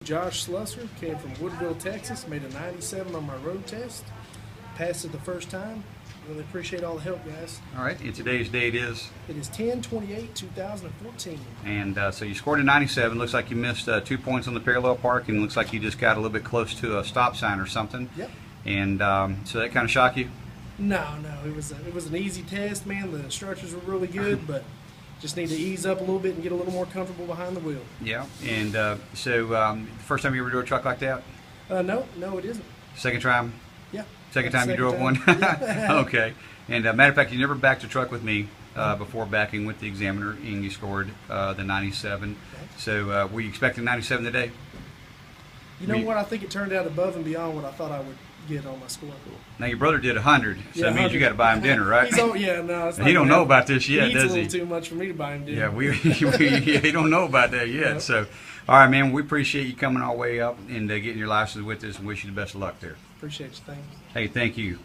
Josh Slusser, came from Woodville, Texas, made a 97 on my road test. Passed it the first time. Really appreciate all the help, guys. All right, and today's date is? It is 10/28/2014. And so you scored a 97. Looks like you missed 2 points on the parallel parking. Looks like you just got a little bit close to a stop sign or something. Yep. And so that kind of shocked you? No, it was an easy test, man. The instructors were really good, but just need to ease up a little bit and get a little more comfortable behind the wheel. Yeah. And so the first time you ever drove a truck like that? No, it isn't. Second time? Yeah. Second time you drove one? Yeah. Okay. And matter of fact, you never backed a truck with me before backing with the examiner, and you scored the 97. Okay. So were you expecting 97 today? You know what? I think it turned out above and beyond what I thought I would get on my score. Now your brother did 100, so Yeah, that means 100. you got to buy him dinner, right? No, it's not He don't know about this yet, he does eats a he? little too much for me to buy him dinner. Yeah, he don't know about that yet. Yep. So, all right, man, we appreciate you coming all the way up and getting your license with us, and wish you the best of luck there. Appreciate you. Thanks. Hey, thank you.